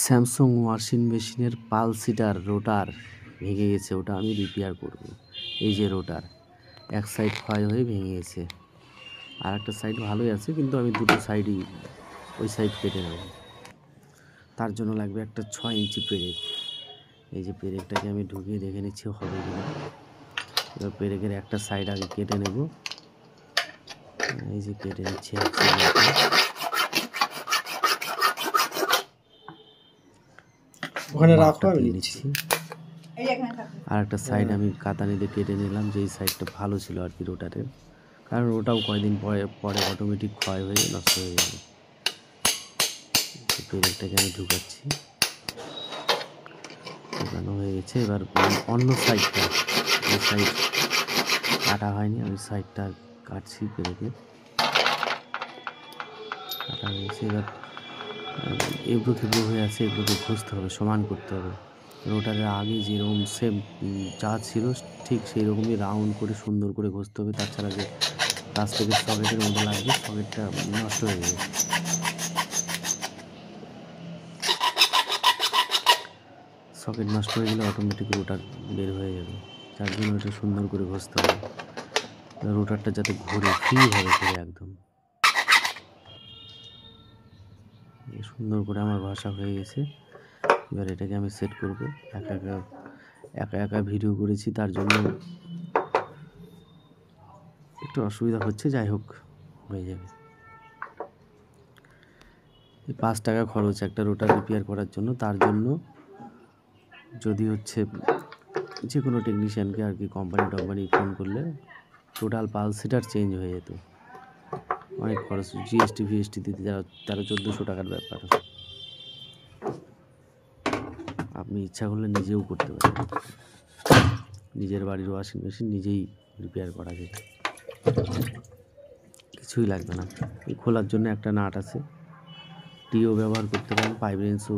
Samsung washing মেশিনের পালসিটার রোটার ভেঙে গেছে, ওটা আমি রিপেয়ার করব। এই যে রোটার এক সাইড ক্ষয় হয়ে ভেঙে গেছে, আর একটা সাইড ভালোই আছে, কিন্তু আমি দুটো সাইডই ওই সাইড কেটে নেব। তার জন্য লাগবে একটা 6 ইঞ্চি পেরেক। এই যে পেরেকটাকে আমি ঢুকিয়ে দেখে নিচ্ছি হবে কিনা। এবার পেরেকের একটা সাইড আগে কেটে নেব। এই যে কেটে নিচ্ছি ওখানে রাখো, আমি নিচ্ছি। আর একটা সাইড আমি কাতানি দিয়ে কেটে নিলাম, যেই সাইডটা ভালো ছিল আর কি রোটারের, কারণ ওটাও কয়দিন পরে অটোমেটিক ক্ষয় হয়ে নষ্ট হয়ে যাবে। পেরেকটাকে আমি ঢুকাচ্ছি, ঢুকানো হয়ে গেছে। এবার অন্য সাইডটা, ওই সাইড কাটা হয়নি, আমি সাইডটা কাটছি। পেরেকে কাটা হয়ে গেছে। এবার এবড়ো খেবড়ো হয়ে আছে, এগুলোকে ঘষতে হবে, সমান করতে হবে। রোটারের আগে যেরকম সেম যা ছিল ঠিক সেই রকমই রাউন্ড করে সুন্দর করে ঘষতে হবে। তাছাড়া যে প্লাস্টিকের সকেটের মধ্যে লাগবে, সকেটটা নষ্ট হয়ে যাবে। সকেট নষ্ট হয়ে গেলে অটোমেটিক রোটার বের হয়ে যাবে, যার জন্য এটা সুন্দর করে ঘষতে হবে। রোটারটা যাতে ঘুরে ফ্রিভাবে ঘুরে একদম সুন্দর করে আমার ঘষা হয়ে গেছে। এবার এটাকে আমি সেট করব। একা একা ভিডিও করেছি, তার জন্য একটু অসুবিধা হচ্ছে, যাই হোক হয়ে যাবে। 5 টাকা খরচ একটা রোটার রিপেয়ার করার জন্য। তার জন্য যদি হচ্ছে যে কোনো টেকনিশিয়ানকে আর কি কোম্পানি ফোন করলে টোটাল পালসিটার চেঞ্জ হয়ে যেত। অনেক খরচ, জিএসটি ভিএসটি দিতে 1300-1400 টাকার ব্যাপার। আপনি ইচ্ছা করলে নিজেও করতে পারেন, নিজের বাড়ির ওয়াশিং মেশিন নিজেই রিপেয়ার করা যায়, কিছুই লাগবে না। এই খোলার জন্য একটা নাট আছে, টিও ব্যবহার করতে পারেন, পাইপ রেঞ্চও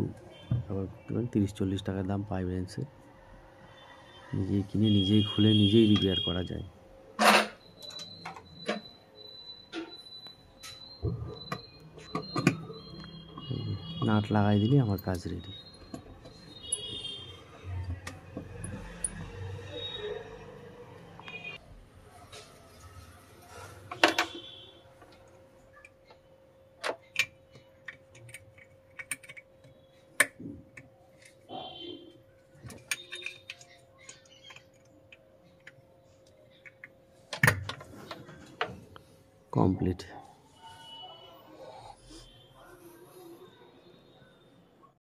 ব্যবহার করতে পারেন। 30-40 টাকার দাম পাইপ রেঞ্চের। নিজেই কিনে নিজেই খুলে নিজেই রিপেয়ার করা যায়। নাট লাগাই দিলে আমার কাজ রেডি। কমপ্লিট।